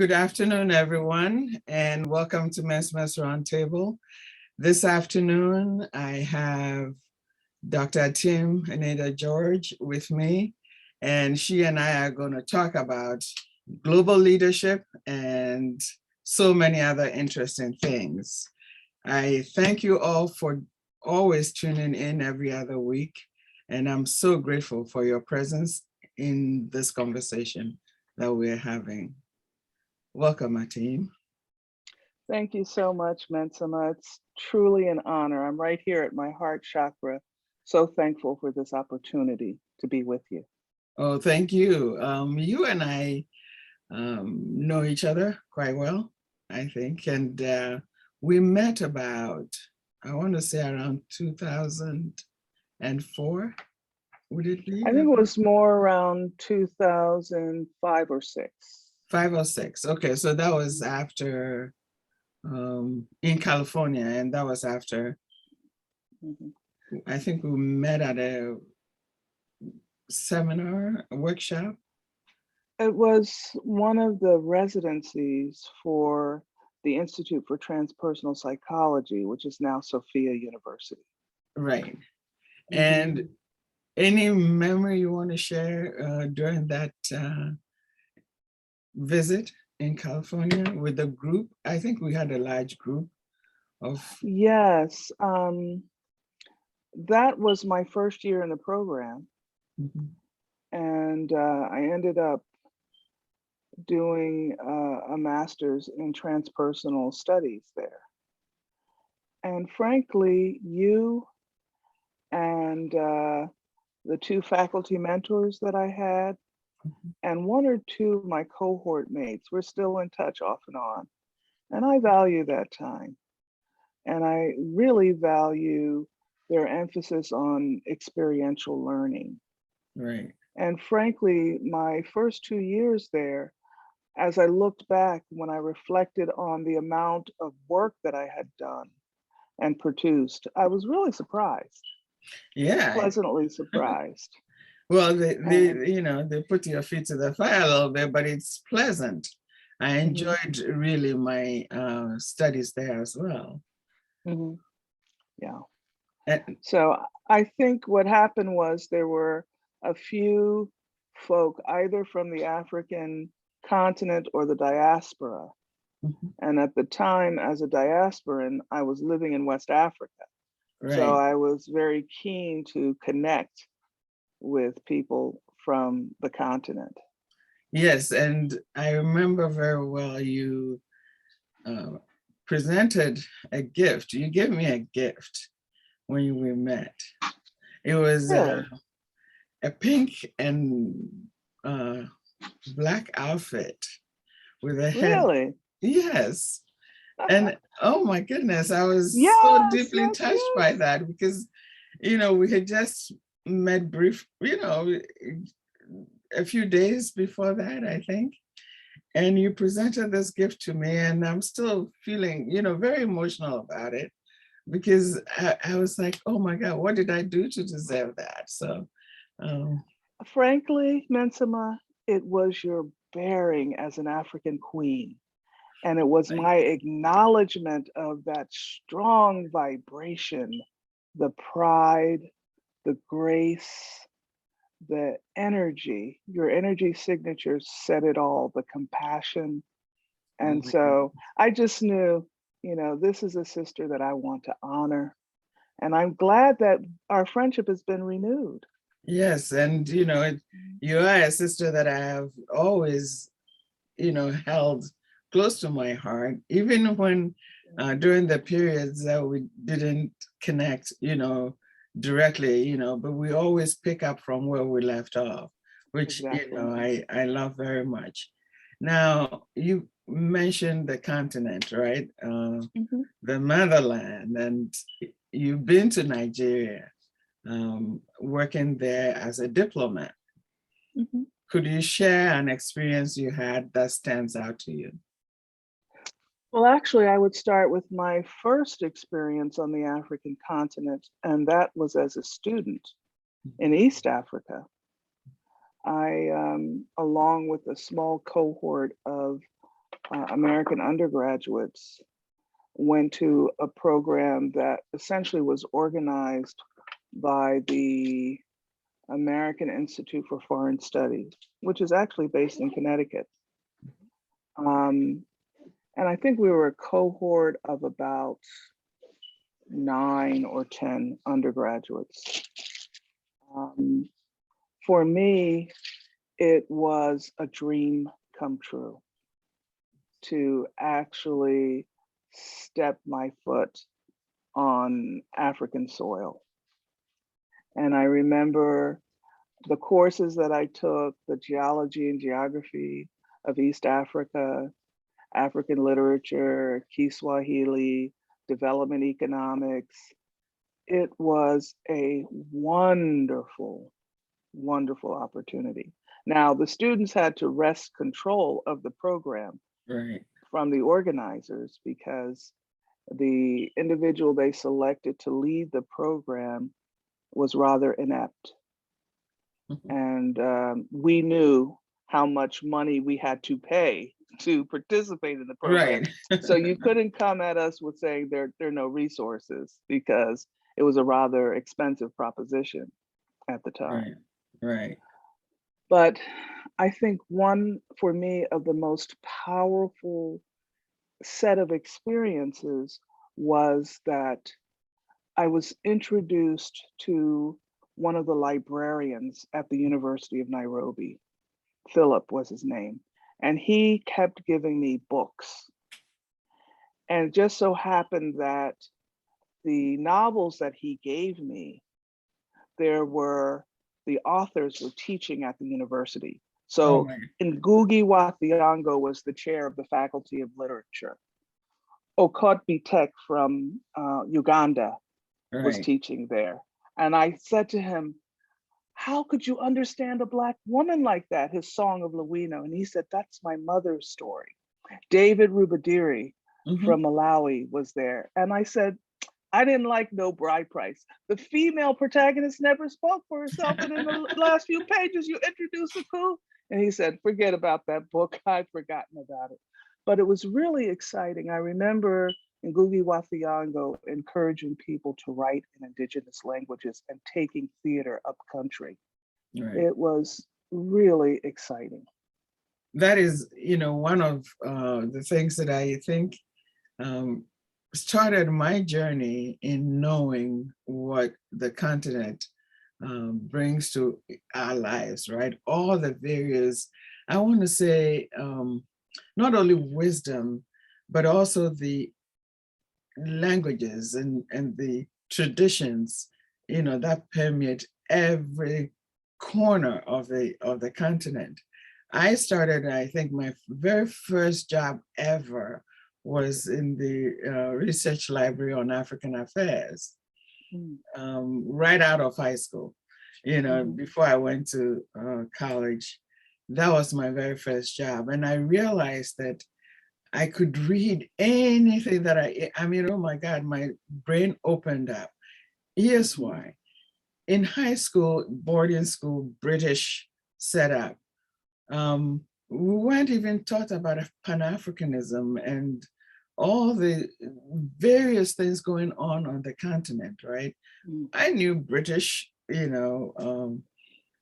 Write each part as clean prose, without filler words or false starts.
Good afternoon, everyone, and welcome to Mensimah's Roundtable. This afternoon, I have Dr. Atim Eneida George with me, and she and I are going to talk about global leadership and so many other interesting things. I thank you all for always tuning in every other week, and I'm so grateful for your presence in this conversation that we're having. Welcome, Atim. Thank you so much, Mensimah. It's truly an honor. I'm right here at my heart chakra. So thankful for this opportunity to be with you. Oh, thank you. You and I know each other quite well, I think. And we met about, I want to say around 2004. Would it be? I think it was more around 2005 or 6. 5 or 6. Okay, so that was after in California, and that was after, I think we met at a seminar, a workshop. It was one of the residencies for the Institute for Transpersonal Psychology, which is now Sophia University. Right. And any memory you want to share during that visit in California with the group? I think we had a large group of. Yes, that was my first year in the program. And I ended up doing a master's in transpersonal studies there. And frankly, you and the 2 faculty mentors that I had, and 1 or 2 of my cohort mates, we're still in touch off and on. And I value that time. And I really value their emphasis on experiential learning. Right. And frankly, my first 2 years there, as I looked back, when I reflected on the amount of work that I had done and produced, I was really surprised. Yeah. Pleasantly surprised. Well, they put your feet to the fire a little bit, but it's pleasant. I enjoyed really my studies there as well. Yeah. So I think what happened was there were a few folk either from the African continent or the diaspora. And at the time, as a diasporan, I was living in West Africa. Right. So I was very keen to connect with people from the continent. Yes, and I remember very well you presented a gift. You gave me a gift when we met. It was Really? a pink and black outfit with a head. Really? Yes. And oh my goodness, I was yes, so deeply touched by that because, we had just met a few days before that, I think. And you presented this gift to me, and I'm still feeling, very emotional about it because I was like, oh my God, what did I do to deserve that? So, frankly, Mensimah, it was your bearing as an African queen. And it was my acknowledgement of that strong vibration, the pride, the grace, the energy. Your energy signature said it all, the compassion. And so I just knew, this is a sister that I want to honor. And I'm glad that our friendship has been renewed. Yes, and you are a sister that I have always, held close to my heart, even when during the periods that we didn't connect, directly, but we always pick up from where we left off, which, I love very much. Now, you mentioned the continent, right? The motherland, and you've been to Nigeria, working there as a diplomat. Could you share an experience you had that stands out to you? Well, actually, I would start with my first experience on the African continent, and that was as a student in East Africa. I, along with a small cohort of American undergraduates went to a program that essentially was organized by the American Institute for Foreign Studies, which is actually based in Connecticut. And I think we were a cohort of about 9 or 10 undergraduates. For me, it was a dream come true to actually step my foot on African soil. And I remember the courses that I took, the geology and geography of East Africa, African literature, Kiswahili, development economics. It was a wonderful, wonderful opportunity. Now, the students had to wrest control of the program from the organizers because the individual they selected to lead the program was rather inept. And we knew how much money we had to pay to participate in the program. So you couldn't come at us with saying there are no resources, because it was a rather expensive proposition at the time. Right. But I think one, for me, of the most powerful set of experiences was that I was introduced to one of the librarians at the University of Nairobi. Philip was his name. And he kept giving me books. And it just so happened that the novels that he gave me, the authors were teaching at the university. So Ngugi wa Thiong'o was the chair of the Faculty of Literature. Okot Bitek from Uganda was teaching there. And I said to him, how could you understand a Black woman like that? His Song of Lawino. And he said, that's my mother's story. David Rubadiri from Malawi was there. And I said, I didn't like no bride price. The female protagonist never spoke for herself. And in the last few pages, you introduced a coup. And he said, forget about that book. I'd forgotten about it. But it was really exciting. I remember Ngugi wa Thiong'o encouraging people to write in indigenous languages and taking theater up country. It was really exciting. That is, one of the things that I think started my journey in knowing what the continent brings to our lives, right? All the various, I want to say, not only wisdom, but also the languages and the traditions, that permeate every corner of the continent. I started, I think my very first job ever was in the research library on African affairs, right out of high school, before I went to college. That was my very first job. And I realized that I could read anything that I mean, oh my God, my brain opened up. Here's why. In high school, boarding school, British setup, we weren't even taught about Pan-Africanism and all the various things going on the continent, right? I knew British,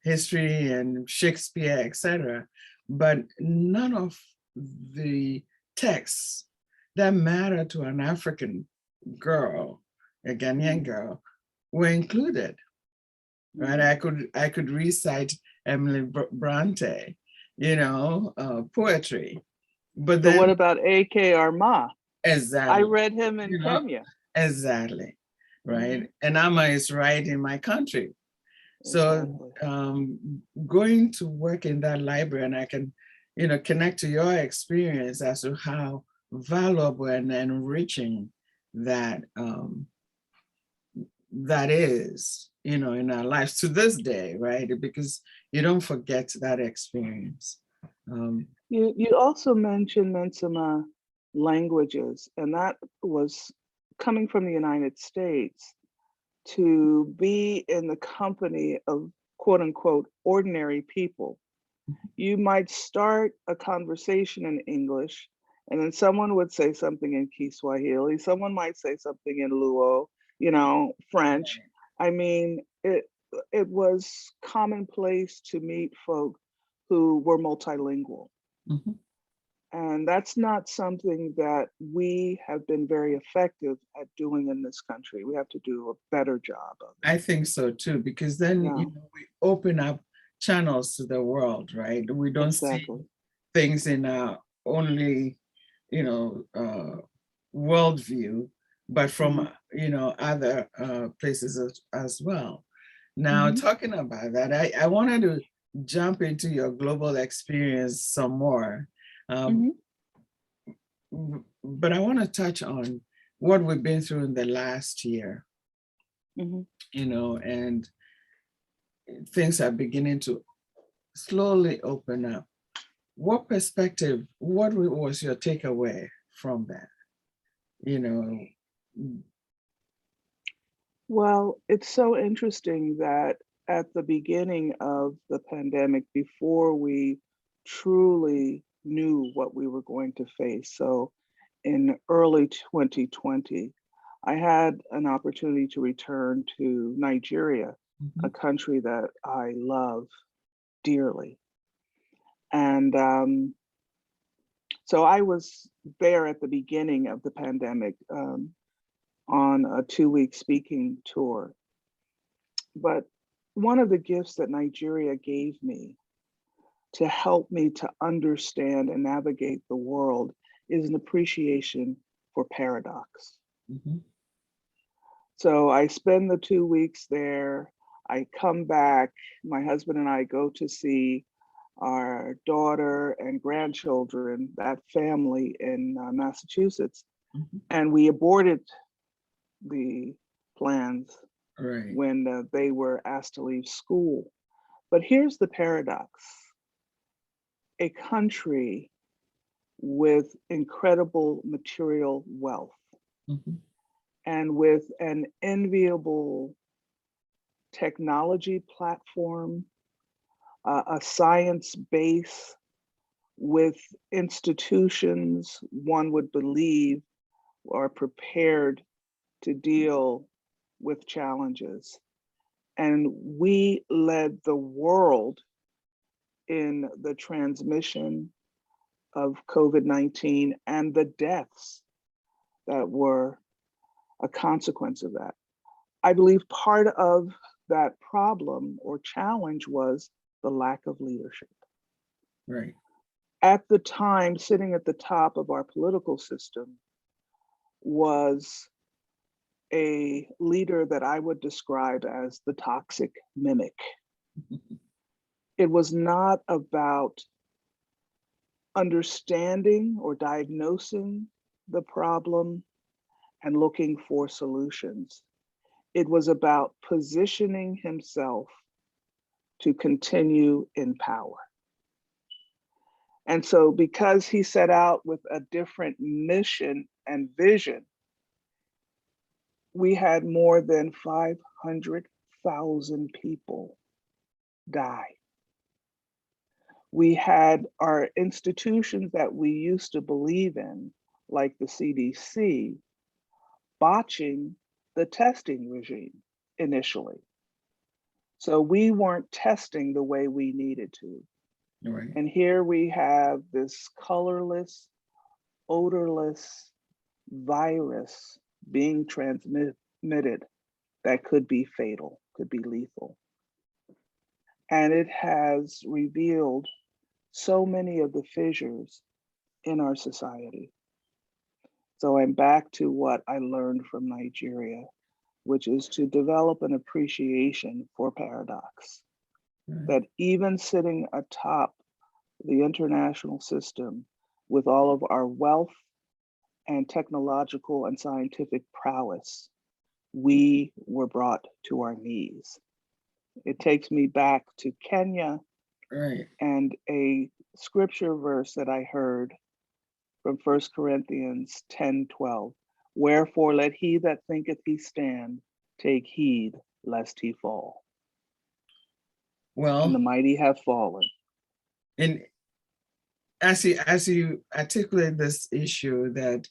history and Shakespeare, etc., but none of the texts that matter to an African girl, a Ghanaian girl, were included, right? I could recite Emily Bronte, poetry. But then, what about A.K. Arma? Exactly. I read him in Kenya. Exactly, right? And Amma is right in my country. So going to work in that library, and I can, connect to your experience as to how valuable and enriching that that is, in our lives to this day, right? Because you don't forget that experience. You also mentioned, Mensimah, languages, and that was coming from the United States. To be in the company of quote unquote ordinary people. You might start a conversation in English And then someone would say something in Kiswahili, someone might say something in Luo, French. I mean, it was commonplace to meet folk who were multilingual. Mhm. And that's not something that we have been very effective at doing in this country. We have to do a better job of it. I think so too, because then Yeah, we open up channels to the world, right? We don't see exactly. things in our only, worldview, but from Mhm, other places as well. Now, mhm, talking about that, I wanted to jump into your global experience some more. Um, mhm, but I want to touch on what we've been through in the last year, mhm. and things are beginning to slowly open up. What perspective, what was your takeaway from that? You know, Well, it's so interesting that at the beginning of the pandemic, before we truly knew what we were going to face, so in early 2020, I had an opportunity to return to Nigeria, a mhm, country that I love dearly. And so I was there at the beginning of the pandemic on a 2-week speaking tour. But one of the gifts that Nigeria gave me to help me to understand and navigate the world is an appreciation for paradox. mhm, So I spend the 2 weeks there. I come back. My husband and I go to see our daughter and grandchildren, that family in Massachusetts, mhm. and we aborted the plans Right. when they were asked to leave school. But here's the paradox: a country with incredible material wealth Mhm, and with an enviable technology platform, a science base, with institutions one would believe are prepared to deal with challenges. And we led the world in the transmission of COVID-19 and the deaths that were a consequence of that. I believe part of that problem or challenge was the lack of leadership. right. At the time, sitting at the top of our political system was a leader that I would describe as the toxic mimic. It was not about understanding or diagnosing the problem and looking for solutions. It was about positioning himself to continue in power. And so, because he set out with a different mission and vision, we had more than 500,000 people die. We had our institutions that we used to believe in, like the CDC, botching the testing regime initially. So we weren't testing the way we needed to. Right. And here we have this colorless, odorless virus being transmitted that could be fatal, could be lethal. And it has revealed so many of the fissures in our society. So I'm back to what I learned from Nigeria, which is to develop an appreciation for paradox. Right. That even sitting atop the international system with all of our wealth and technological and scientific prowess, we were brought to our knees. It takes me back to Kenya Right. and a scripture verse that I heard from 1 Corinthians 10:12. Wherefore let he that thinketh he stand take heed lest he fall. And the Well, mighty have fallen. in as you articulate this issue that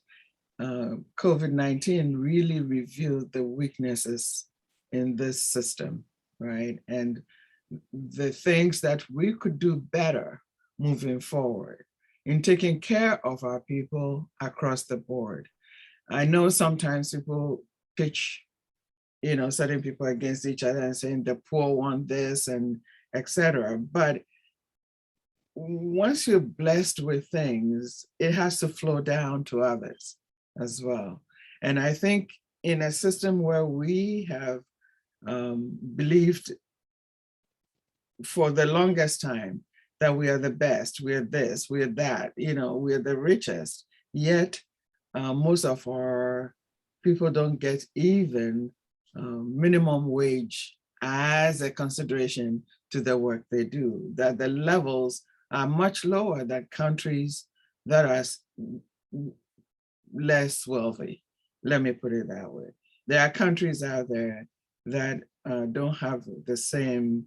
COVID-19 really revealed the weaknesses in this system, right? And the things that we could do better moving forward in taking care of our people across the board. I know sometimes people pitch, certain people against each other and saying the poor want this and etc. But once you're blessed with things, it has to flow down to others as well. And I think in a system where we have believed for the longest time that we are the best, we're this, we're that, we're the richest, yet most of our people don't get even minimum wage as a consideration to the work they do, that the levels are much lower than countries that are less wealthy. Let me put it that way. There are countries out there that don't have the same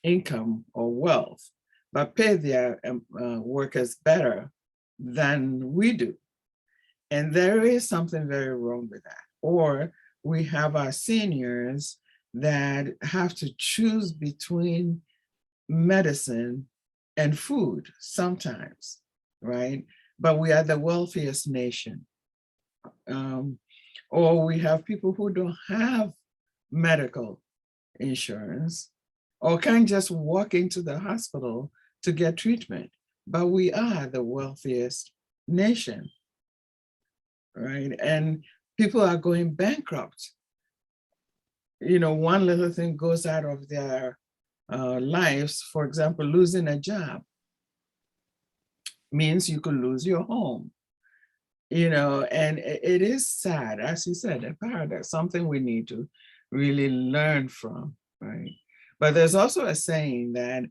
income or wealth, but pay their workers better than we do. And there is something very wrong with that. Or we have our seniors that have to choose between medicine and food sometimes, right? But we are the wealthiest nation. Or we have people who don't have medical insurance or can't just walk into the hospital to get treatment, but we are the wealthiest nation, right? And people are going bankrupt. One little thing goes out of their lives. For example, losing a job means you could lose your home, and it is sad, as you said, a paradox, something we need to really learn from, right? But there's also a saying that,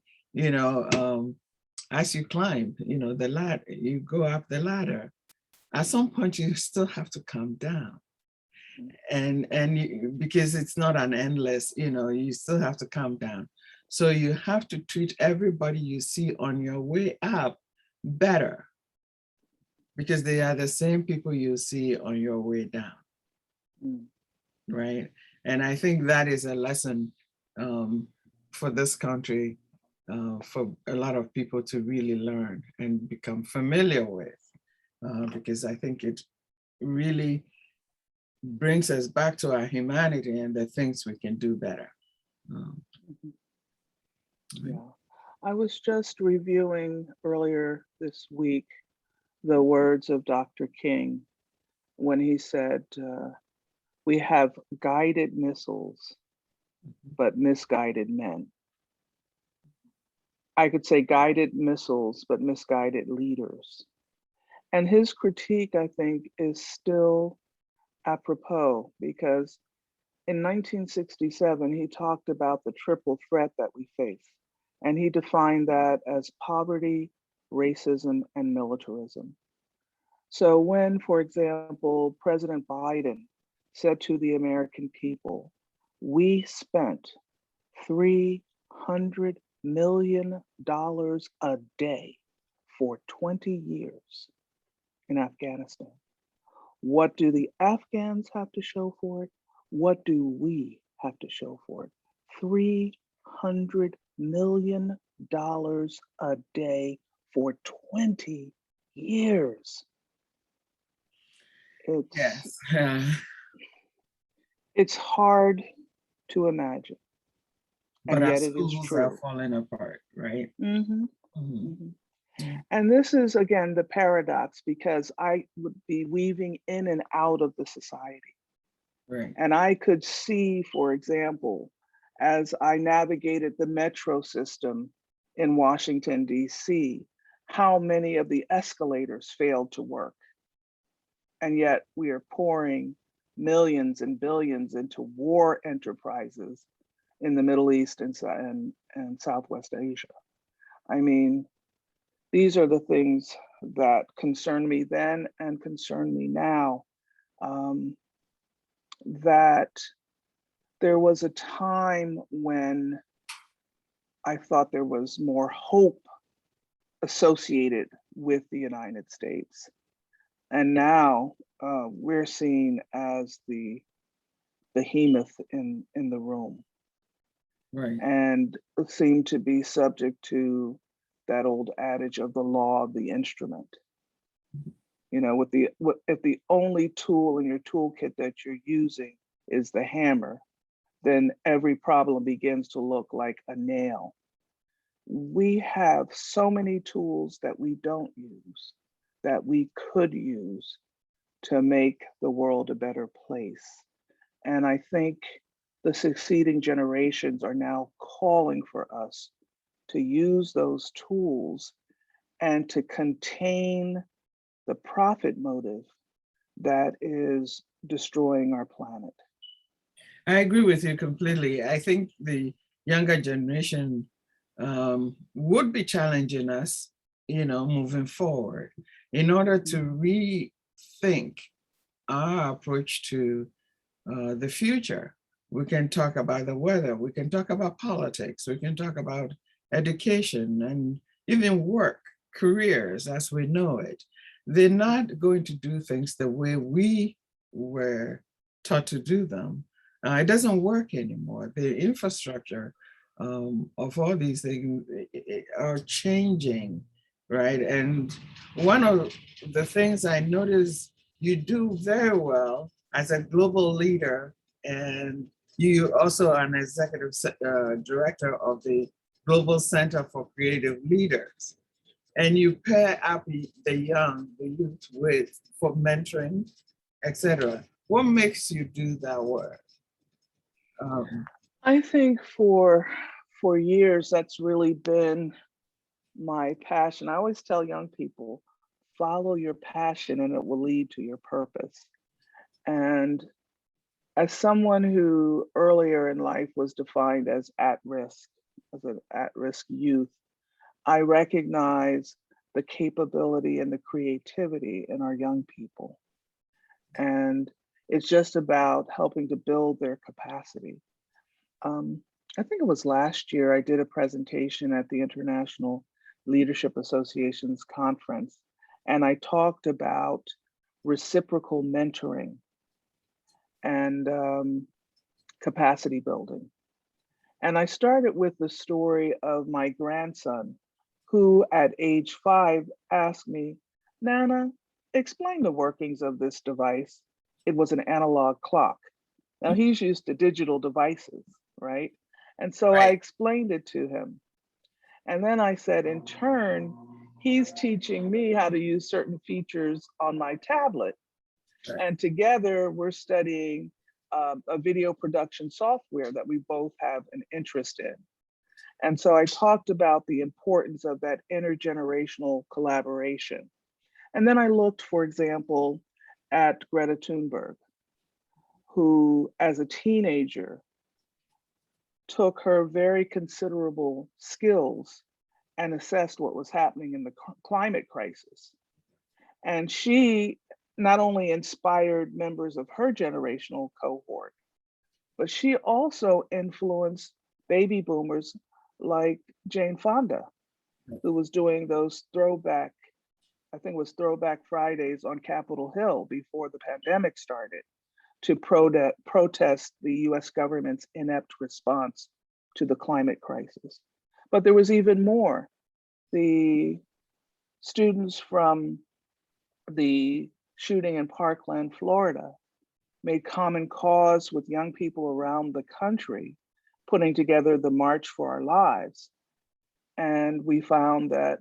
as you climb, the ladder, you go up the ladder, at some point you still have to come down. Because it's not an endless, you still have to come down. So you have to treat everybody you see on your way up better, because they are the same people you see on your way down, right? And I think that is a lesson for this country, for a lot of people to really learn and become familiar with, because I think it really brings us back to our humanity and the things we can do better. Yeah. I was just reviewing earlier this week the words of Dr. King when he said, we have guided missiles, but misguided men. I could say guided missiles, but misguided leaders. And his critique, I think, is still apropos, because in 1967, he talked about the triple threat that we face. And he defined that as poverty, racism, and militarism. So when, for example, President Biden said to the American people, we spent $300 million a day for 20 years in Afghanistan. What do the Afghans have to show for it? What do we have to show for it? $300 million a day for 20 years. Yes. It's hard to imagine, and But our yet it is schools are true. falling apart, right? And this is, again, the paradox, because I would be weaving in and out of the society. Right. And I could see, for example, as I navigated the metro system in Washington, D.C., how many of the escalators failed to work. And yet we are pouring millions and billions into war enterprises in the Middle East and Southwest Asia. I mean, these are the things that concern me then and concern me now. That there was a time when I thought there was more hope associated with the United States. And now we're seen as the behemoth in the room, Right. and seem to be subject to that old adage of the law of the instrument. You know, if the only tool in your toolkit that you're using is the hammer, then every problem begins to look like a nail. We have so many tools that we don't use, that we could use to make the world a better place. And I think the succeeding generations are now calling for us to use those tools and to contain the profit motive that is destroying our planet. I agree with you completely. I think the younger generation would be challenging us, moving forward in order to rethink our approach to the future. We can talk about the weather, we can talk about politics, we can talk about education and even work, careers as we know it. They're not going to do things the way we were taught to do them. It doesn't work anymore. The infrastructure of all these things are changing, right? And one of the things I noticed you do very well as a global leader, and you also are an executive director of the Global Center for Creative Leaders. And you pair up the youth with for mentoring, etc. What makes you do that work? I think for years that's really been my passion. I always tell young people, follow your passion and it will lead to your purpose. And as someone who earlier in life was defined as an at-risk youth, I recognize the capability and the creativity in our young people. And it's just about helping to build their capacity. I think it was last year I did a presentation at the International Leadership Association's conference, and I talked about reciprocal mentoring and capacity building. And I started with the story of my grandson, who at age 5 asked me, Nana, explain the workings of this device. It was an analog clock. Now he's used to digital devices, right? And so I Right. explained it to him. And then I said, in turn, he's teaching me how to use certain features on my tablet. Right. And together we're studying a video production software that we both have an interest in. And so I talked about the importance of that intergenerational collaboration. And then I looked, for example, at Greta Thunberg, who as a teenager took her very considerable skills and assessed what was happening in the climate crisis. And she not only inspired members of her generational cohort, but she also influenced baby boomers like Jane Fonda, who was doing those throwback, I think it was Throwback Fridays on Capitol Hill before the pandemic started, to protest the US government's inept response to the climate crisis. But there was even more. The students from the shooting in Parkland, Florida, made common cause with young people around the country, putting together the March for Our Lives. And we found that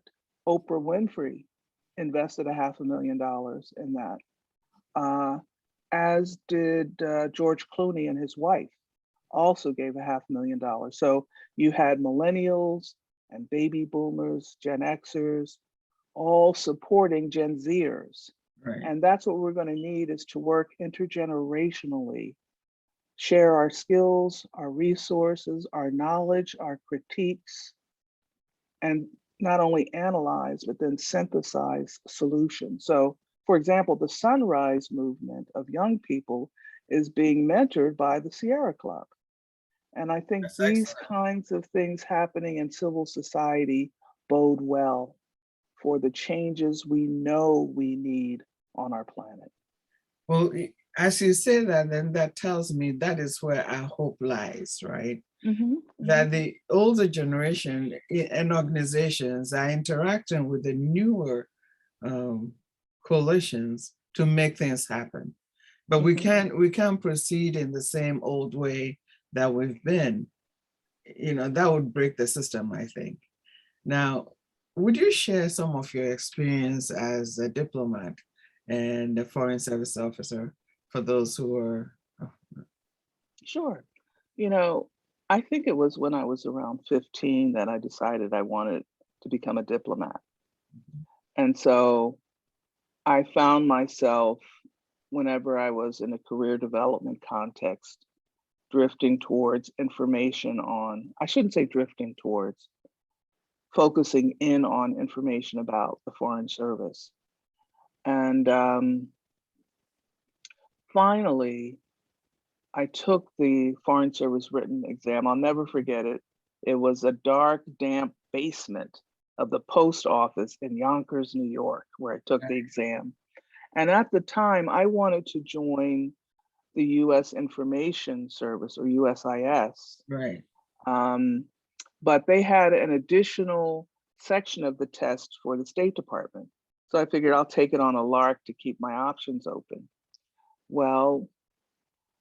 Oprah Winfrey invested $500,000 in that, as did George Clooney and his wife, also gave $500,000. So you had millennials and baby boomers, Gen Xers, all supporting Gen Zers. Right. And that's what we're going to need, is to work intergenerationally, share our skills, our resources, our knowledge, our critiques, and not only analyze, but then synthesize solutions. So, for example, the Sunrise movement of young people is being mentored by the Sierra Club. And I think That's these excellent. kinds of things happening in civil society bode well for the changes we know we need on our planet. Well, as you say that, then that tells me that is where our hope lies, right? That the older generation and organizations are interacting with the newer coalitions to make things happen. But we can't proceed in the same old way that we've been. You know, that would break the system, I think. Now, would you share some of your experience as a diplomat and a foreign service officer for those who are? Sure. You know, I think it was when I was around 15 that I decided I wanted to become a diplomat. And so I found myself, whenever I was in a career development context, drifting towards information on, I shouldn't say drifting towards, focusing in on information about the Foreign Service. And finally, I took the Foreign Service written exam. I'll never forget it. It was a dark, damp basement of the post office in Yonkers, New York, where I took the exam. And at the time, I wanted to join the US Information Service, or USIS. Right. But they had an additional section of the test for the State Department. So I figured I'll take it on a lark to keep my options open. Well,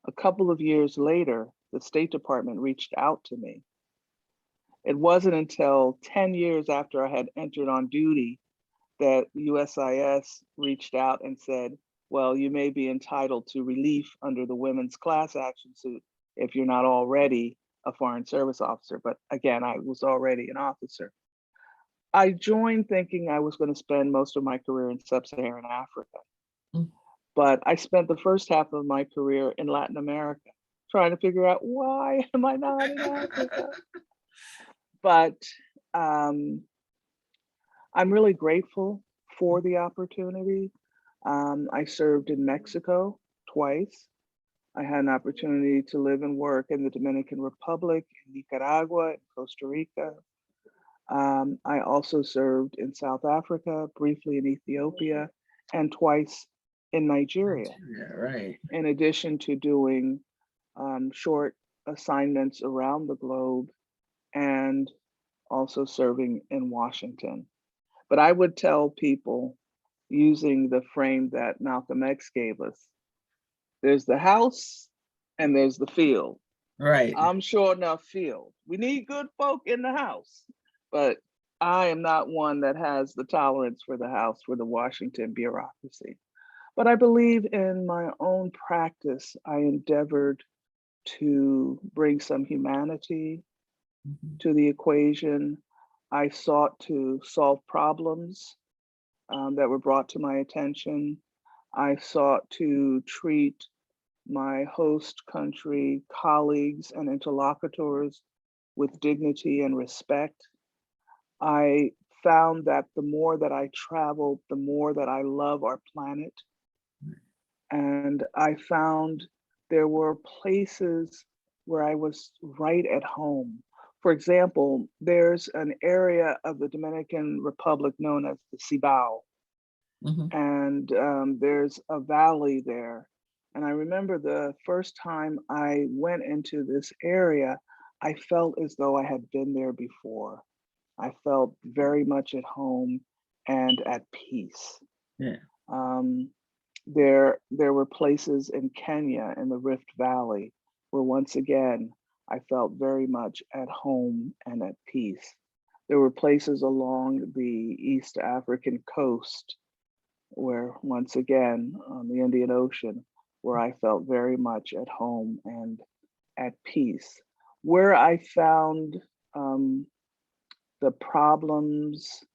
a couple of years later, the State Department reached out to me. It wasn't until 10 years after I had entered on duty that USIS reached out and said, well, you may be entitled to relief under the women's class action suit if you're not already a Foreign Service officer. But again, I was already an officer. I joined thinking I was going to spend most of my career in sub-Saharan Africa. But I spent the first half of my career in Latin America, trying to figure out, why am I not in Africa? But I'm really grateful for the opportunity. I served in Mexico twice. I had an opportunity to live and work in the Dominican Republic, in Nicaragua, in Costa Rica. I also served in South Africa, briefly in Ethiopia, and twice in Nigeria. Right. In addition to doing short assignments around the globe and also serving in Washington. But I would tell people, using the frame that Malcolm X gave us, there's the house and there's the field. Right. I'm sure enough field. We need good folk in the house, but I am not one that has the tolerance for the house, for the Washington bureaucracy. But I believe in my own practice, I endeavored to bring some humanity to the equation. I sought to solve problems that were brought to my attention. I sought to treat my host country colleagues and interlocutors with dignity and respect. I found that the more that I traveled, the more that I love our planet. And I found there were places where I was right at home. For example, there's an area of the Dominican Republic known as the Cibao. And there's a valley there. And I remember the first time I went into this area, I felt as though I had been there before. I felt very much at home and at peace. Yeah. There were places in Kenya in the Rift Valley where once again, I felt very much at home and at peace. There were places along the East African coast where once again, on the Indian Ocean, where I felt very much at home and at peace. Where I found the problems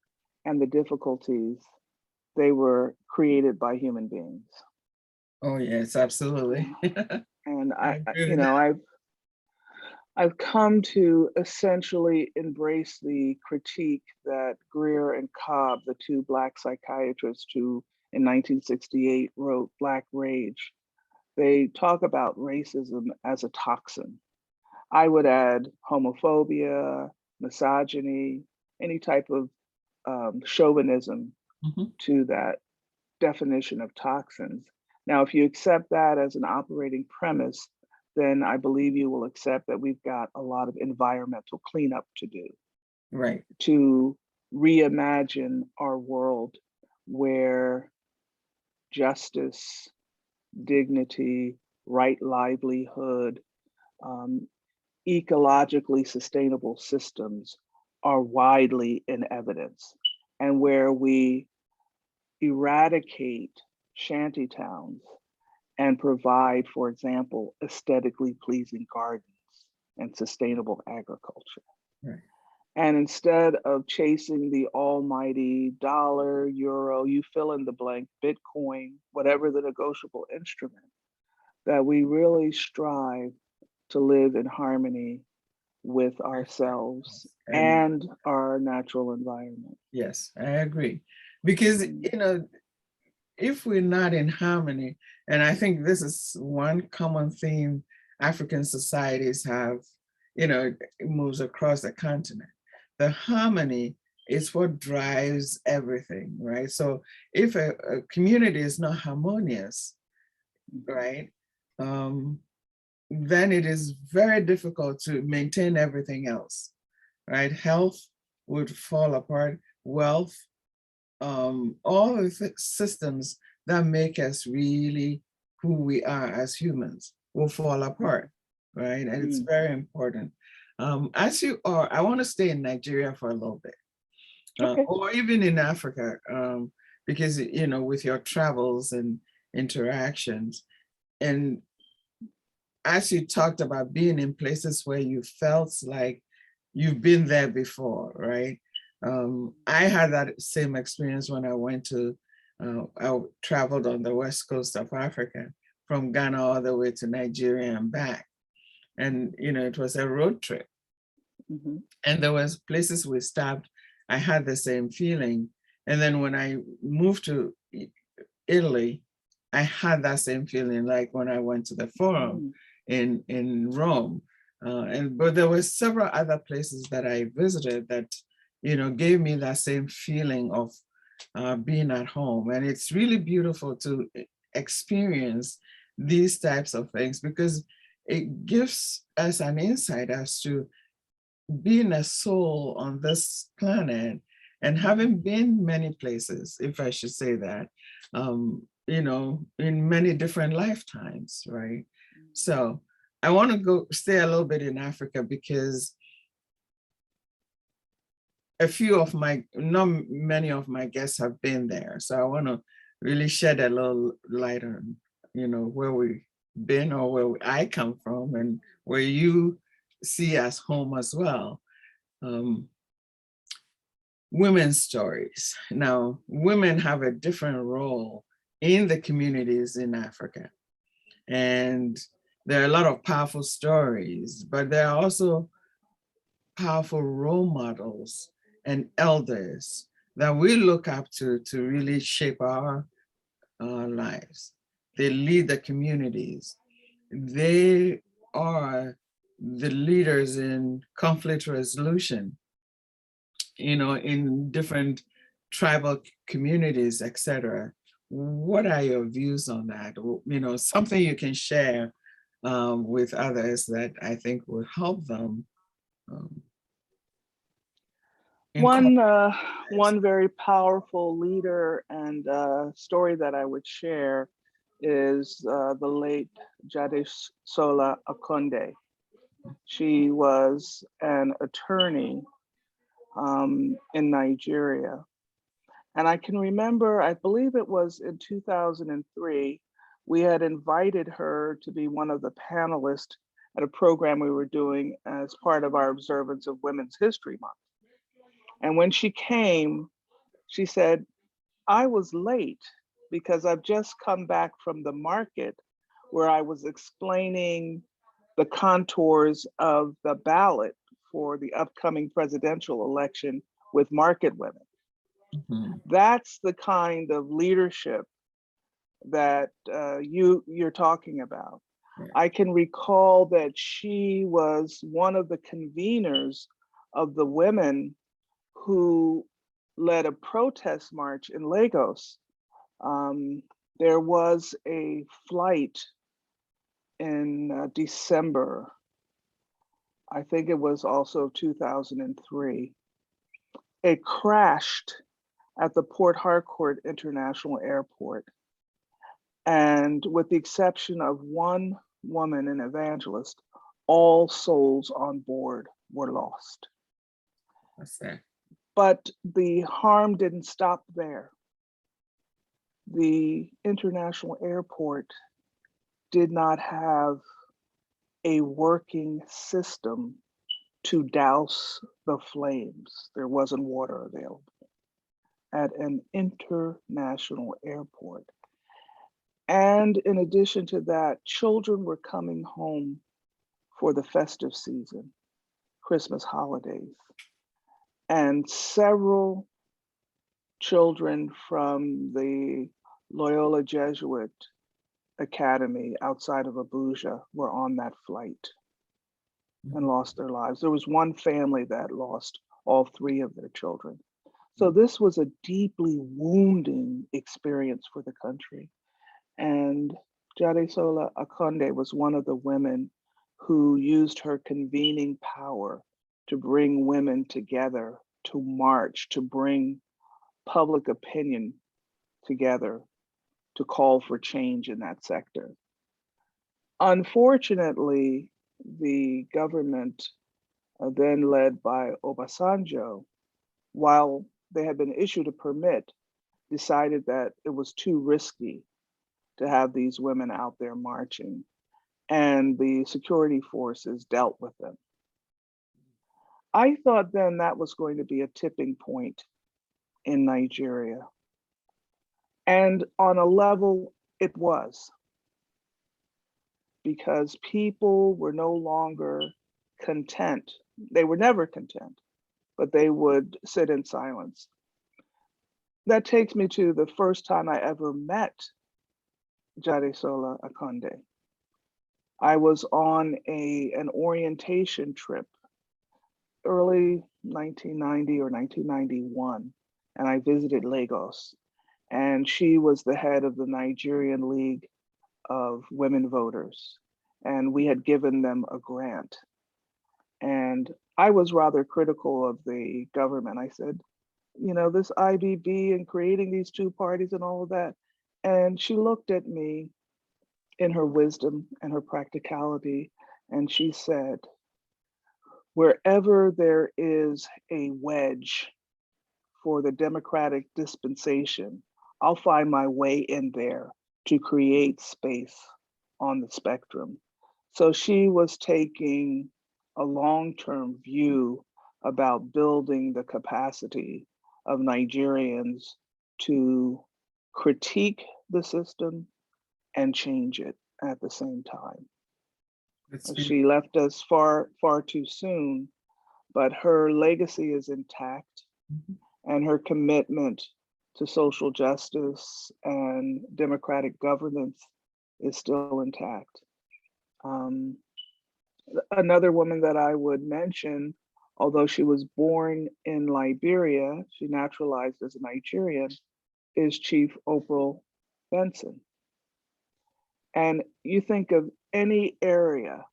and the difficulties, they were created by human beings. Oh yes, absolutely. And I've come to essentially embrace the critique that Greer and Cobb, the two Black psychiatrists who in 1968 wrote Black Rage, they talk about racism as a toxin. I would add homophobia, misogyny, any type of chauvinism Mhm. to that definition of toxins. Now, if you accept that as an operating premise, then I believe you will accept that we've got a lot of environmental cleanup to do Right. to reimagine our world where justice, dignity, right livelihood, um, ecologically sustainable systems are widely in evidence, and where we eradicate shanty towns and provide, for example, aesthetically pleasing gardens and sustainable agriculture. Right. And instead of chasing the almighty dollar, euro, you fill in the blank, Bitcoin, whatever the negotiable instrument, that we really strive to live in harmony with ourselves And and our natural environment. yes, I agree. Because, if we're not in harmony, and I think this is one common theme African societies have, it moves across the continent. The harmony is what drives everything, right? So if a community is not harmonious, right, then it is very difficult to maintain everything else, right? Health would fall apart, wealth, all of the systems that make us really who we are as humans will fall apart, right? And it's Mm. very important. As you are, I want to stay in Nigeria for a little bit, Okay. or even in Africa, because, with your travels and interactions, and as you talked about being in places where you felt like you've been there before, right? I had that same experience when I traveled on the west coast of Africa, from Ghana all the way to Nigeria and back. And, it was a road trip. Mm-hmm. And there was places we stopped. I had the same feeling. And then when I moved to Italy, I had that same feeling like when I went to the Forum in Rome. But there were several other places that I visited that, gave me that same feeling of being at home. And it's really beautiful to experience these types of things, because it gives us an insight as to being a soul on this planet and having been many places, if I should say that, in many different lifetimes, right? So I want to stay a little bit in Africa, because not many of my guests have been there. So I want to really shed a little light on, where we've been, or where I come from, and where you see as home as well. Women's stories. Now, women have a different role in the communities in Africa. And there are a lot of powerful stories, but there are also powerful role models and elders that we look up to really shape our lives. They lead the communities. They are the leaders in conflict resolution, in different tribal communities, etc. What are your views on that? Something you can share with others that I think will help them. Um, One incorporate this. one very powerful leader and story that I would share is the late Jadesola Akonde. She was an attorney in Nigeria. And I can remember, I believe it was in 2003, we had invited her to be one of the panelists at a program we were doing as part of our observance of Women's History Month. And when she came, she said, I was late because I've just come back from the market where I was explaining the contours of the ballot for the upcoming presidential election with market women. Mhm. That's the kind of leadership that you're talking about. Yeah. I can recall that she was one of the conveners of the women who led a protest march in Lagos. Um, there was a flight in December, I think it was also 2003. It crashed at the Port Harcourt International Airport. And with the exception of one woman, an evangelist, all souls on board were lost. What's that? But the harm didn't stop there. The international airport did not have a working system to douse the flames. There wasn't water available at an international airport. And in addition to that, children were coming home for the festive season, Christmas holidays. And several children from the Loyola Jesuit Academy outside of Abuja were on that flight and lost their lives. There was one family that lost all three of their children. So this was a deeply wounding experience for the country. And Jadesola Akonde was one of the women who used her convening power to bring women together, to march, to bring public opinion together, to call for change in that sector. Unfortunately, the government, then led by Obasanjo, while they had been issued a permit, decided that it was too risky to have these women out there marching, and the security forces dealt with them. I thought then that was going to be a tipping point in Nigeria. And on a level, it was, because people were no longer content. They were never content, but they would sit in silence. That takes me to the first time I ever met Jadesola Akonde. I was on an orientation trip, early 1990 or 1991, and I visited Lagos. And she was the head of the Nigerian League of Women Voters. And we had given them a grant. And I was rather critical of the government. I said, you know, this IBB and creating these two parties and all of that. And she looked at me in her wisdom and her practicality, and she said, wherever there is a wedge for the democratic dispensation, I'll find my way in there to create space on the spectrum. So she was taking a long-term view about building the capacity of Nigerians to critique the system and change it at the same time. She left us far, far too soon, but her legacy is intact, and her commitment to social justice and democratic governance is still intact. Another woman that I would mention, although she was born in Liberia, she naturalized as a Nigerian, is Chief Oprah Benson. And you think of any area,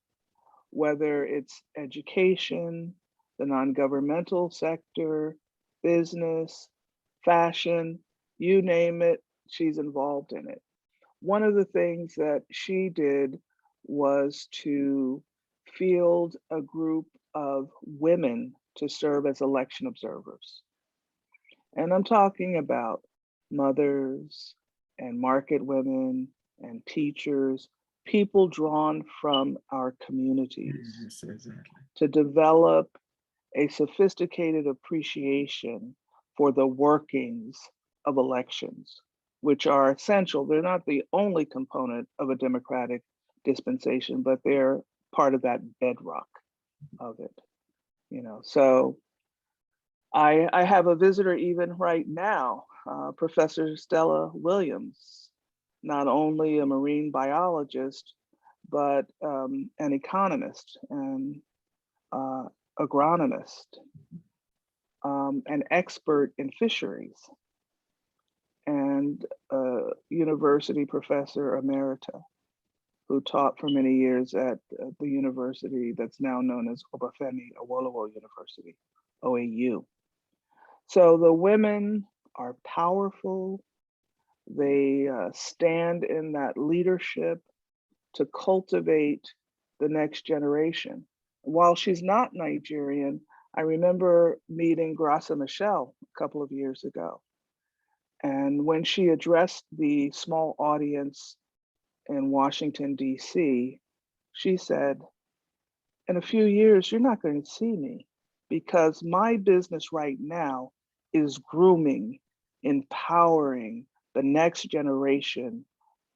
whether it's education, the non-governmental sector, business, fashion, you name it, she's involved in it. One of the things that she did was to field a group of women to serve as election observers. And I'm talking about mothers and market women and teachers, people drawn from our communities. Yes, exactly. To develop a sophisticated appreciation for the workings of elections, which are essential. They're not the only component of a democratic dispensation, but they're part of that bedrock of it. You know, so I have a visitor even right now, Professor Stella Williams, not only a marine biologist, but an economist and agronomist. an expert in fisheries and a university professor emerita who taught for many years at the university that's now known as Obafemi Awolowo University, OAU. So the women are powerful. They stand in that leadership to cultivate the next generation. While she's not Nigerian, I remember meeting Graça Michel a couple of years ago. And when she addressed the small audience in Washington, D.C., she said, in a few years, you're not going to see me because my business right now is grooming, empowering the next generation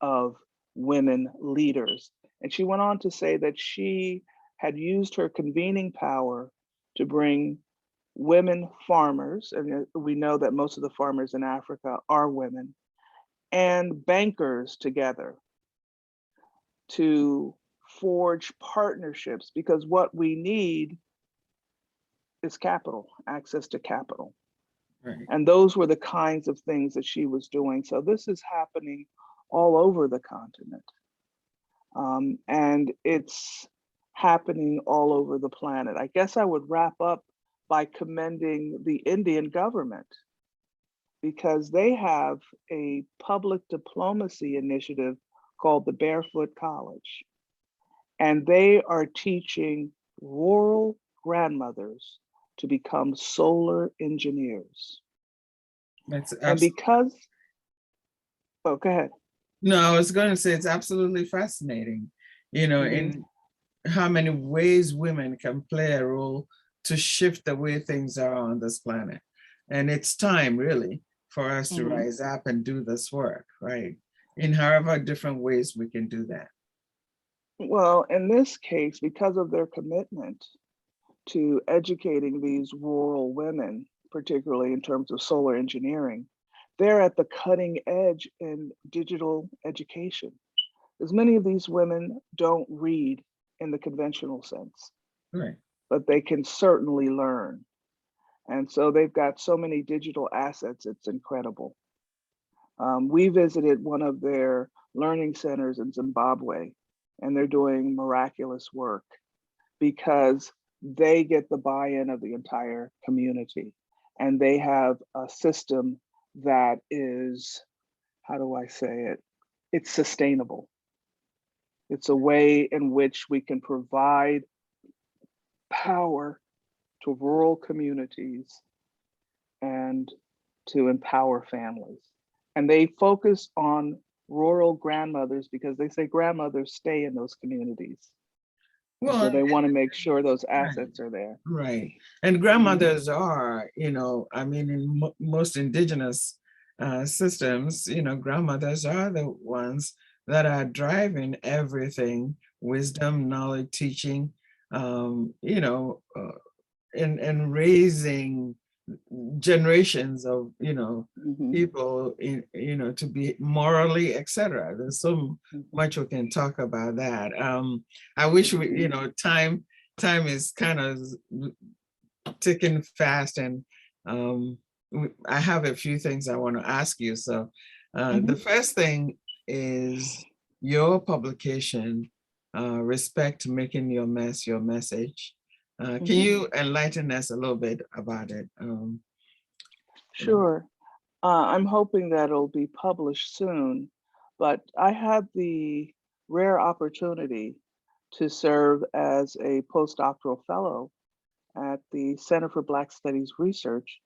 of women leaders. And she went on to say that she had used her convening power to bring women farmers, and we know that most of the farmers in Africa are women, and bankers together to forge partnerships, because what we need is capital, access to capital. Right. And those were the kinds of things that she was doing. So this is happening all over the continent. And it's happening all over the planet. I guess I would wrap up by commending the Indian government because they have a public diplomacy initiative called the Barefoot College. And they are teaching rural grandmothers to become solar engineers. That's And because, oh, go ahead. no, I was going to say it's absolutely fascinating, in how many ways women can play a role to shift the way things are on this planet. And it's time really for us to rise up and do this work, right? In however different ways we can do that. Well, in this case, because of their commitment to educating these rural women, particularly in terms of solar engineering, they're at the cutting edge in digital education. As many of these women don't read in the conventional sense, Right. but they can certainly learn. And so they've got so many digital assets, it's incredible. We visited one of their learning centers in Zimbabwe, and they're doing miraculous work because they get the buy-in of the entire community. And they have a system that is, how do I say it? It's sustainable. It's a way in which we can provide power to rural communities and to empower families. And they focus on rural grandmothers because they say grandmothers stay in those communities. And so Well, they want to make sure those right, assets are there. right. And grandmothers are, I mean, in most indigenous systems, grandmothers are the ones that are driving everything, wisdom, knowledge, teaching, and raising generations of people to be morally, etc. There's so much we can talk about that. I wish we, time is kind of ticking fast, and I have a few things I want to ask you. So the first thing is your publication, Respect Making Your Mess Your Message. Can you enlighten us a little bit about it? Sure. I'm hoping that it'll be published soon, but I had the rare opportunity to serve as a postdoctoral fellow at the Center for Black Studies Research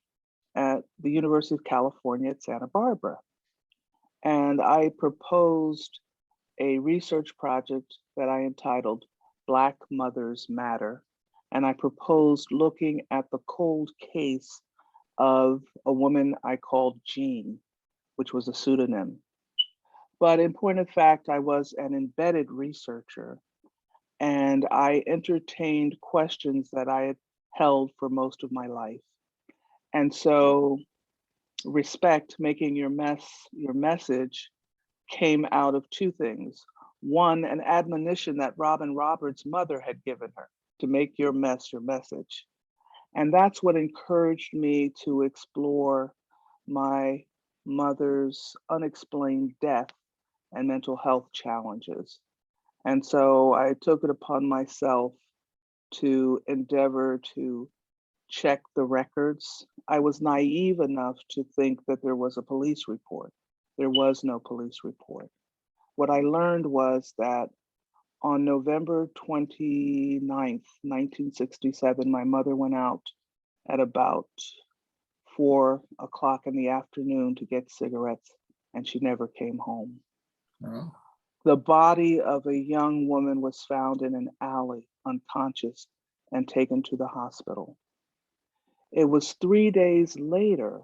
at the University of California at Santa Barbara. And I proposed a research project that I entitled Black Mothers Matter. And I proposed looking at the cold case of a woman I called Jean, which was a pseudonym. But in point of fact, I was an embedded researcher, and I entertained questions that I had held for most of my life. And so Respect Making Your Mess Your Message came out of two things. One, an admonition that Robin Roberts' mother had given her to make your mess your message. And that's what encouraged me to explore my mother's unexplained death and mental health challenges. And so I took it upon myself to endeavor to check the records. I was naive enough to think that there was a police report. There was no police report. What I learned was that on November 29th, 1967, my mother went out at about 4 o'clock in the afternoon to get cigarettes, and she never came home. Oh. The body of a young woman was found in an alley, unconscious, and taken to the hospital. It was 3 days later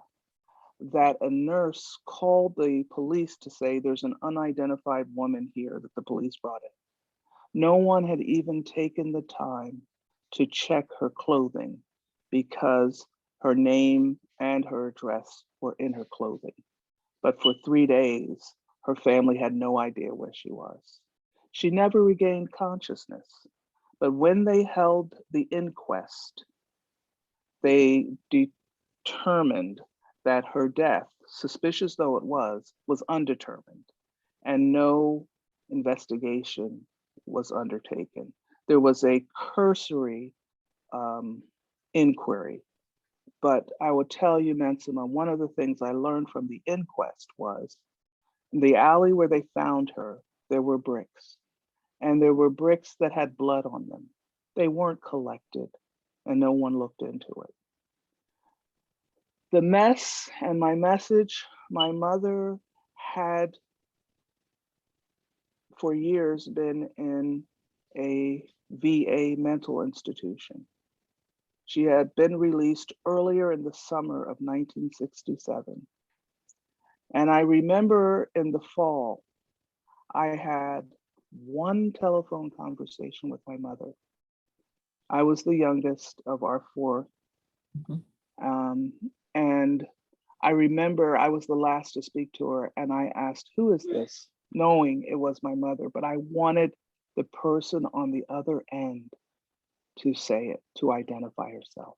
that a nurse called the police to say there's an unidentified woman here that the police brought in. No one had even taken the time to check her clothing because her name and her address were in her clothing. But for 3 days, her family had no idea where she was. She never regained consciousness. But when they held the inquest, they determined that her death, suspicious though it was undetermined, and no investigation was undertaken. There was a cursory inquiry, but I will tell you, Mensimah, one of the things I learned from the inquest was in the alley where they found her, there were bricks, and there were bricks that had blood on them. They weren't collected, and no one looked into it. The mess and my message, my mother had for years been in a VA mental institution. She had been released earlier in the summer of 1967. And I remember in the fall, I had one telephone conversation with my mother. I was the youngest of our four. And I remember I was the last to speak to her, and I asked, "Who is this?" knowing it was my mother, but I wanted the person on the other end to say it, to identify herself.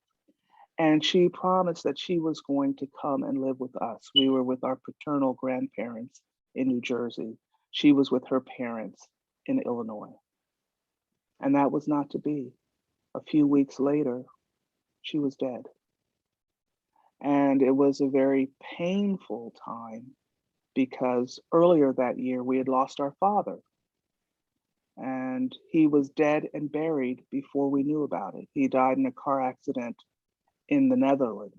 And she promised that she was going to come and live with us. We were with our paternal grandparents in New Jersey. She was with her parents in Illinois. And that was not to be. A few weeks later, she was dead. And it was a very painful time because earlier that year we had lost our father. And he was dead and buried before we knew about it. He died in a car accident in the Netherlands.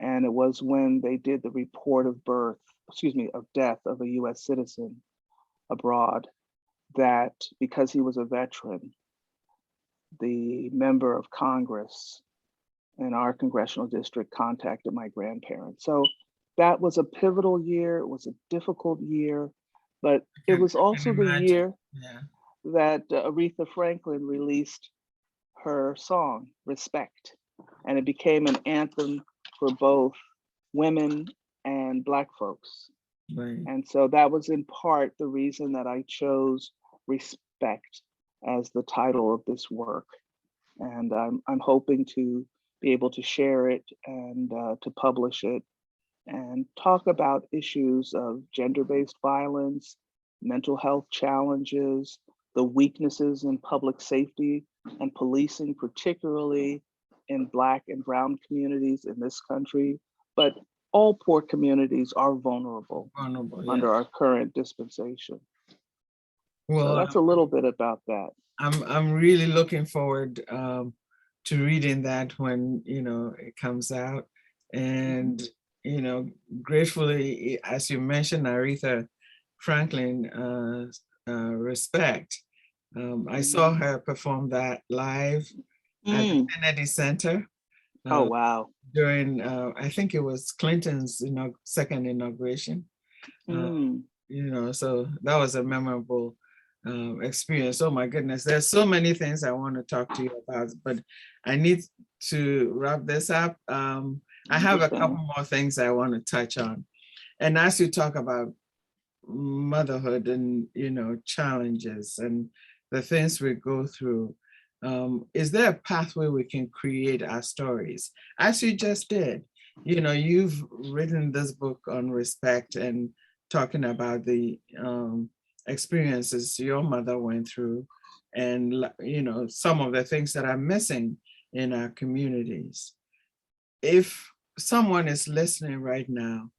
And it was when they did the report of death of a US citizen abroad that because he was a veteran, the member of Congress in our congressional district contacted my grandparents. So that was a pivotal year. It was a difficult year, but it was also the year that Aretha Franklin released her song, Respect. And it became an anthem for both women and Black folks. Right. And so that was in part the reason that I chose Respect as the title of this work. And I'm hoping to be able to share it and to publish it and talk about issues of gender-based violence, mental health challenges, the weaknesses in public safety and policing, particularly in Black and Brown communities in this country. But all poor communities are vulnerable under our current dispensation. Well, so that's a little bit about that. I'm really looking forward to reading that when it comes out, and gratefully, as you mentioned, Aretha Franklin, Respect. I saw her perform that live at the Kennedy Center. Oh wow! During I think it was Clinton's second inauguration. So that was a memorable experience. Oh my goodness, there's so many things I want to talk to you about, but I need to wrap this up. I have a couple more things I want to touch on. And as you talk about motherhood and challenges and the things we go through, is there a pathway we can create our stories? As you just did, you know, you've written this book on respect and talking about the experiences your mother went through and, you know, some of the things that are missing in our communities. If someone is listening right now,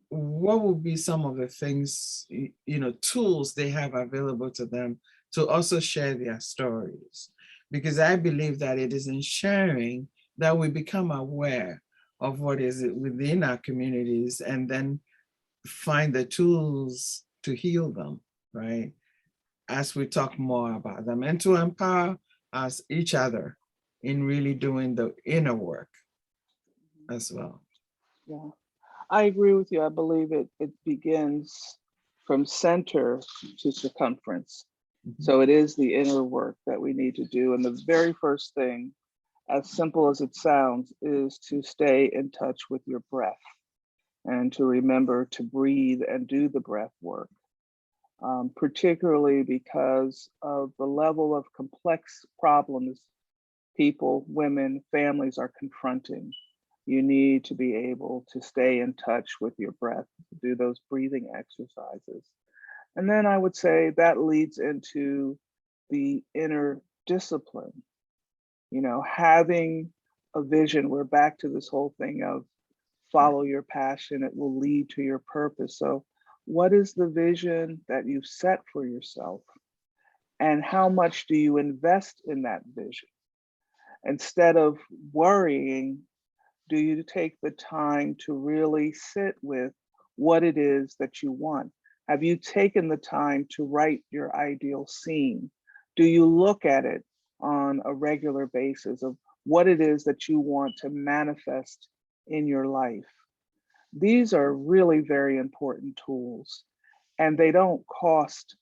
what would be some of the things, you know, tools they have available to them to also share their stories? Because I believe that it is in sharing that we become aware of what is within our communities and then find the tools to heal them, right? As we talk more about them and to empower us, each other, in really doing the inner work as well. Yeah, I agree with you. I believe it begins from center to circumference. Mhm. So it is the inner work that we need to do. And the very first thing, as simple as it sounds, is to stay in touch with your breath and to remember to breathe and do the breath work, particularly because of the level of complex problems people, women, families are confronting. You need to be able to stay in touch with your breath, do those breathing exercises. And then I would say that leads into the inner discipline, you know, having a vision. We're back to this whole thing of follow your passion, it will lead to your purpose. So, what is the vision that you've set for yourself? And how much do you invest in that vision? Instead of worrying, do you take the time to really sit with what it is that you want? Have you taken the time to write your ideal scene? Do you look at it on a regular basis of what it is that you want to manifest in your life? These are really very important tools, and they don't cost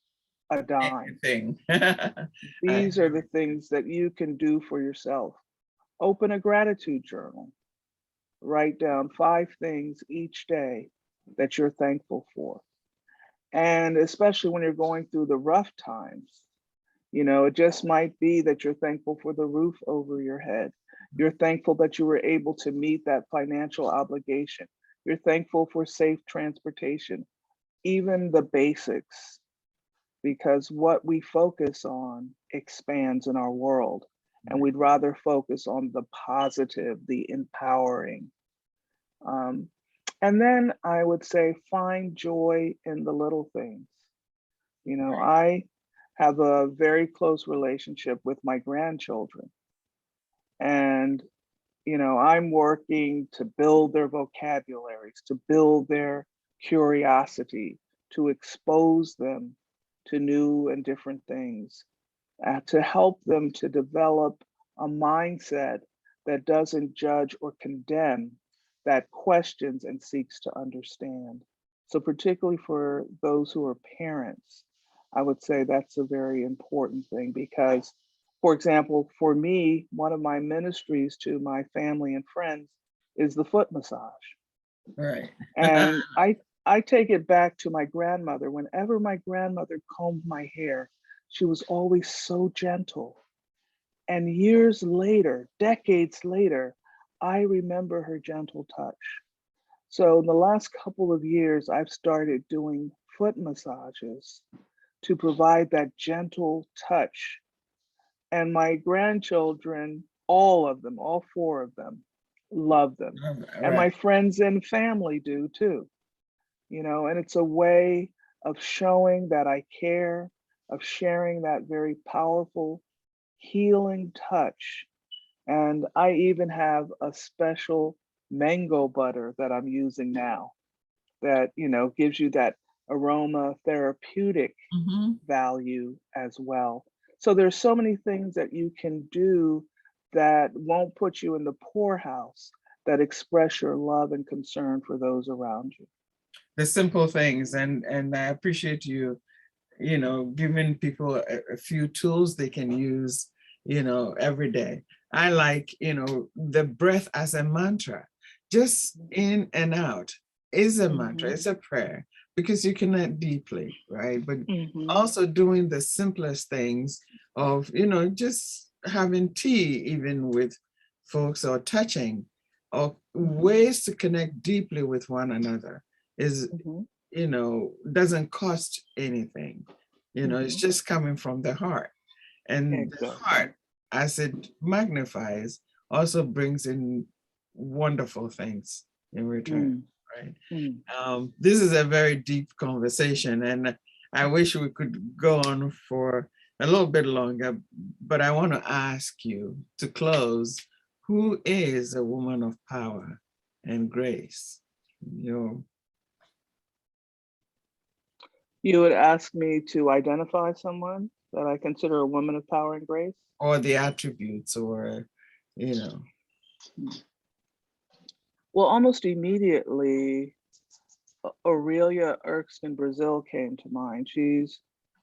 a dime. Thing. These are the things that you can do for yourself. Open a gratitude journal. Write down 5 things each day that you're thankful for. And especially when you're going through the rough times, you know, it just might be that you're thankful for the roof over your head. You're thankful that you were able to meet that financial obligation. You're thankful for safe transportation, even the basics, because what we focus on expands in our world. And we'd rather focus on the positive, the empowering. Um, and then I would say find joy in the little things. You know, I have a very close relationship with my grandchildren. And, you know, I'm working to build their vocabularies, to build their curiosity, to expose them to new and different things, to help them to develop a mindset that doesn't judge or condemn, that questions and seeks to understand. So, particularly for those who are parents, I would say that's a very important thing because, for example, for me, one of my ministries to my family and friends is the foot massage. Right. And I take it back to my grandmother. Whenever my grandmother combed my hair, she was always so gentle. And years later, decades later, I remember her gentle touch. So in the last couple of years, I've started doing foot massages to provide that gentle touch. And my grandchildren, all of them, all 4 of them, love them. And Right. my friends and family do too. You know, and it's a way of showing that I care, of sharing that very powerful healing touch. And I even have a special mango butter that I'm using now that, you know, gives you that aroma therapeutic Mhm. value as well. So there's so many things that you can do that won't put you in the poorhouse, that express your love and concern for those around you. The simple things, and I appreciate you, you know, giving people a few tools they can use, you know, every day. I like, you know, the breath as a mantra, just in and out is a mantra, Mhm. it's a prayer because you connect deeply, right? But Mhm. also doing the simplest things of, you know, just having tea even with folks, or touching, or ways to connect deeply with one another is, doesn't cost anything. It's just coming from the heart. And the Exactly. heart, as it magnifies, also brings in wonderful things in return, right? This is a very deep conversation, and I wish we could go on for a little bit longer, but I want to ask you to close, who is a woman of power and grace? You would ask me to identify someone that I consider a woman of power and grace? Or the attributes, or, Well, almost immediately, Aurelia Erskine Brazil came to mind. She's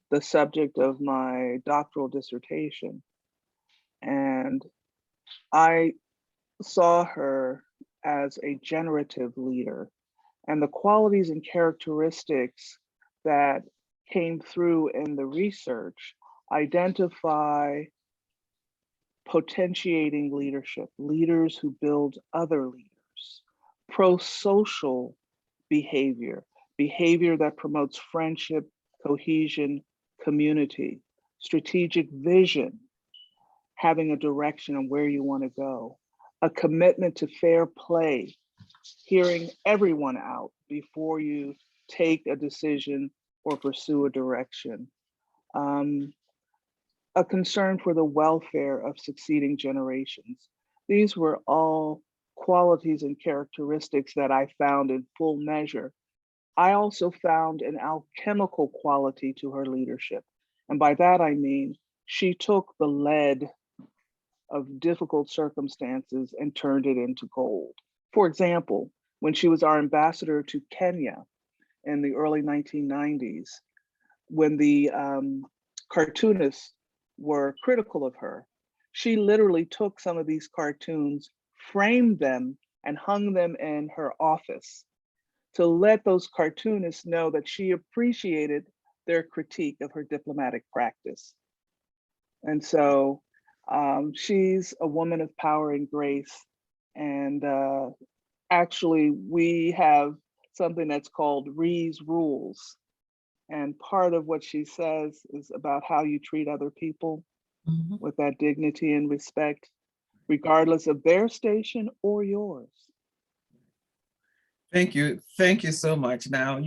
the subject of my doctoral dissertation. And I saw her as a generative leader, and the qualities and characteristics that came through in the research identify potentiating leadership, leaders who build other leaders, pro-social behavior, behavior that promotes friendship, cohesion, community, strategic vision, having a direction on where you want to go, a commitment to fair play, hearing everyone out before you take a decision or pursue a direction, a concern for the welfare of succeeding generations. These were all qualities and characteristics that I found in full measure. I also found an alchemical quality to her leadership. And by that I mean, she took the lead of difficult circumstances and turned it into gold. For example, when she was our ambassador to Kenya in the early 1990s, when the cartoonists were critical of her, she literally took some of these cartoons, framed them, and hung them in her office to let those cartoonists know that she appreciated their critique of her diplomatic practice. And so she's a woman of power and grace. And actually, we have something that's called Ree's Rules. And part of what she says is about how you treat other people with that dignity and respect, regardless of their station or yours. Thank you. Thank you so much. Now,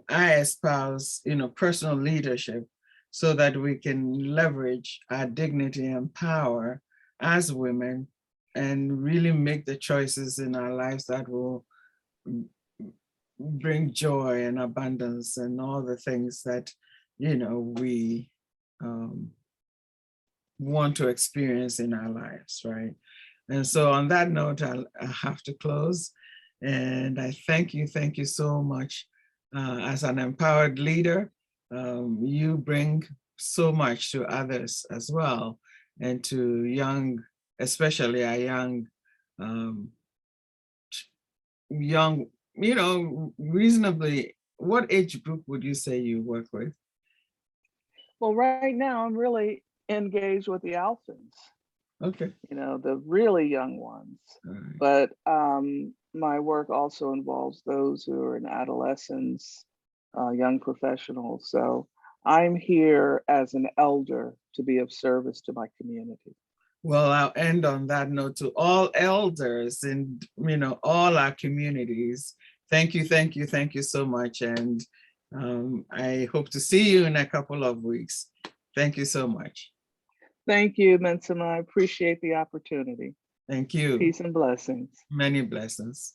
I espouse, personal leadership so that we can leverage our dignity and power as women and really make the choices in our lives that will bring joy and abundance and all the things that, we want to experience in our lives, right? And so on that note, I have to close. And I thank you so much. As an empowered leader, you bring so much to others as well, and to young, especially our young, reasonably, what age group would you say you work with? Well, right now I'm really engaged with the Alphans. Okay. The really young ones. Right. But my work also involves those who are in adolescence, young professionals. So I'm here as an elder to be of service to my community. Well, I'll end on that note. To all elders in, all our communities, thank you so much. And I hope to see you in a couple of weeks. Thank you so much. Thank you, Mensimah. I appreciate the opportunity. Thank you. Peace and blessings. Many blessings.